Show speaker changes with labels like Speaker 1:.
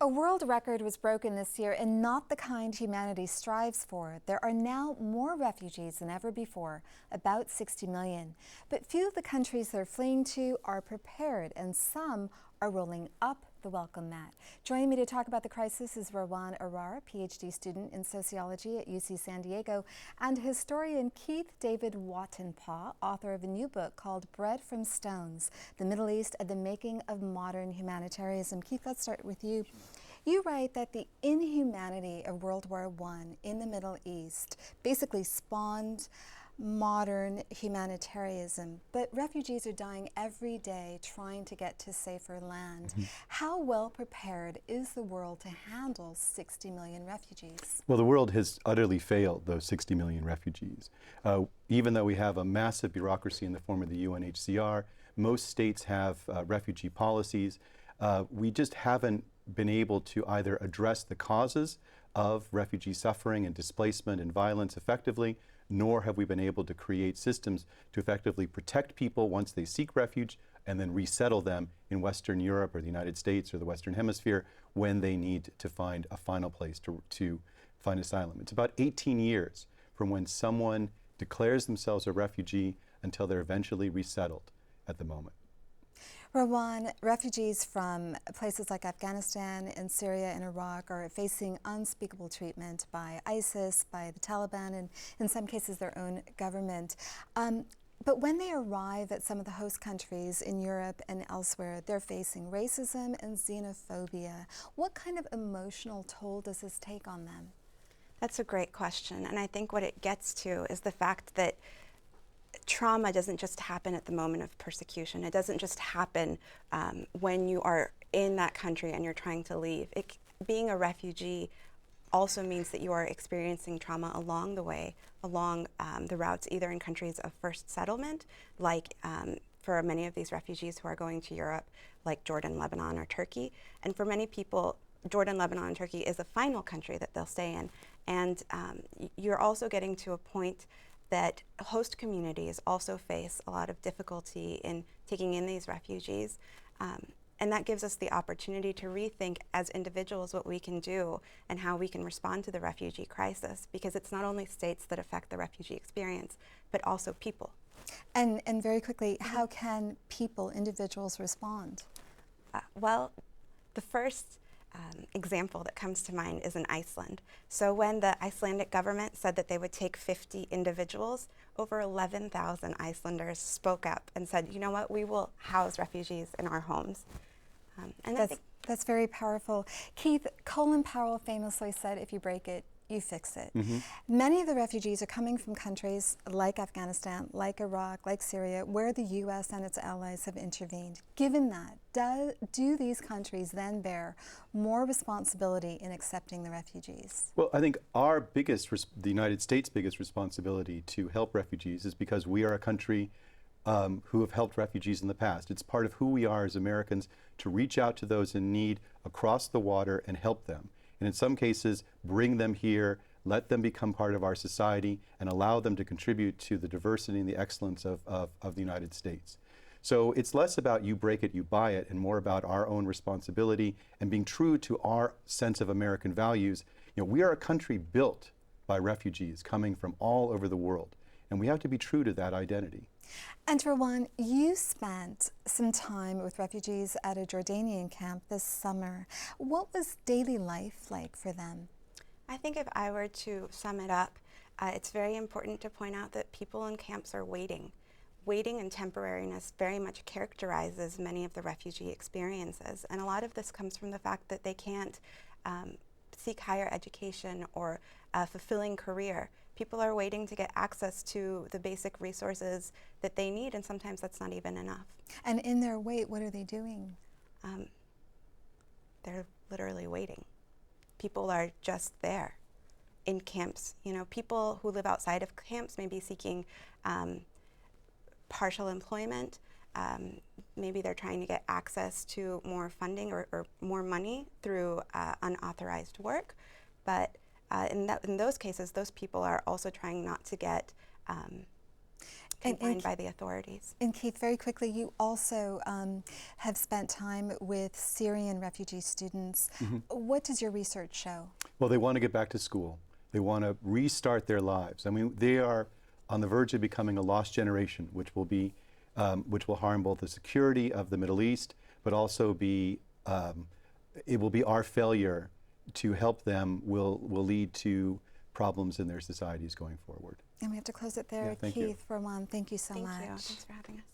Speaker 1: A world record was broken this year, and not the kind humanity strives for. There are now more refugees than ever before, about 60 million. But few of the countries they're fleeing to are prepared, and some are rolling up the welcome mat. Joining me to talk about the crisis is Rawan Arar, PhD student in sociology at UC San Diego, and historian Keith David Watenpaugh, author of a new book called Bread from Stones, The Middle East and the Making of Modern Humanitarianism. Keith, let's start with you. You write that the inhumanity of World War I in the Middle East basically spawned modern humanitarianism, but refugees are dying every day trying to get to safer land. How well prepared is the world to handle 60 million refugees?
Speaker 2: Well, the world has utterly failed those 60 million refugees. Even though we have a massive bureaucracy in the form of the UNHCR, most states have refugee policies. We just haven't been able to either address the causes of refugee suffering and displacement and violence effectively, nor have we been able to create systems to effectively protect people once they seek refuge and then resettle them in Western Europe or the United States or the Western Hemisphere when they need to find a final place to find asylum. It's about 18 years from when someone declares themselves a refugee until they're eventually resettled at the moment.
Speaker 1: Rawan, refugees from places like Afghanistan and Syria and Iraq are facing unspeakable treatment by ISIS, by the Taliban, and in some cases their own government. But when they arrive at some of the host countries in Europe and elsewhere, they're facing racism and xenophobia. What kind of emotional toll does this take on them?
Speaker 3: That's a great question, and I think what it gets to is the fact that trauma doesn't just happen at the moment of persecution. It doesn't just happen when you are in that country and you're trying to leave. Being a refugee also means that you are experiencing trauma along the way, along the routes, either in countries of first settlement, like for many of these refugees who are going to Europe, like Jordan, Lebanon, or Turkey. And for many people, Jordan, Lebanon, and Turkey is the final country that they'll stay in. And you're also getting to a point that host communities also face a lot of difficulty in taking in these refugees. And that gives us the opportunity to rethink as individuals what we can do and how we can respond to the refugee crisis, because it's not only states that affect the refugee experience, but also people.
Speaker 1: And very quickly, how can people, individuals, respond?
Speaker 3: Well, the first example that comes to mind is in Iceland. So when the Icelandic government said that they would take 50 individuals, over 11,000 Icelanders spoke up and said, you know what, we will house refugees in our homes. And
Speaker 1: that's very powerful. Keith, Colin Powell famously said, if you break it, you fix it. Many of the refugees are coming from countries like Afghanistan, like Iraq, like Syria, where the U.S. and its allies have intervened. Given that, do these countries then bear more responsibility in accepting the refugees?
Speaker 2: Well, I think the United States' biggest responsibility to help refugees is because we are a country who have helped refugees in the past. It's part of who we are as Americans to reach out to those in need across the water and help them. And in some cases, bring them here, let them become part of our society, and allow them to contribute to the diversity and the excellence of the United States. So it's less about you break it, you buy it, and more about our own responsibility and being true to our sense of American values. You know, we are a country built by refugees coming from all over the world, and we have to be true to that identity.
Speaker 1: And Rawan, you spent some time with refugees at a Jordanian camp this summer. What was daily life like for them?
Speaker 3: I think if I were to sum it up, it's very important to point out that people in camps are waiting. Waiting and temporariness very much characterizes many of the refugee experiences. And a lot of this comes from the fact that they can't seek higher education or a fulfilling career. People are waiting to get access to the basic resources that they need, and sometimes that's not even enough.
Speaker 1: And in their wait, what are they doing?
Speaker 3: They're literally waiting. People are just there in camps. You know, people who live outside of camps may be seeking partial employment. Maybe they're trying to get access to more funding or more money through unauthorized work. But in those cases, those people are also trying not to get confined by the authorities.
Speaker 1: And Keith, very quickly, you also have spent time with Syrian refugee students. What does your research show?
Speaker 2: Well, they want to get back to school. They want to restart their lives. I mean, they are on the verge of becoming a lost generation, which will harm both the security of the Middle East, but also it will be our failure to help them will lead to problems in their societies going forward.
Speaker 1: And we have to close it there.
Speaker 2: Yeah, thank you.
Speaker 1: Keith, Rawan, thank you so much.
Speaker 3: Thank you. Thanks for having us.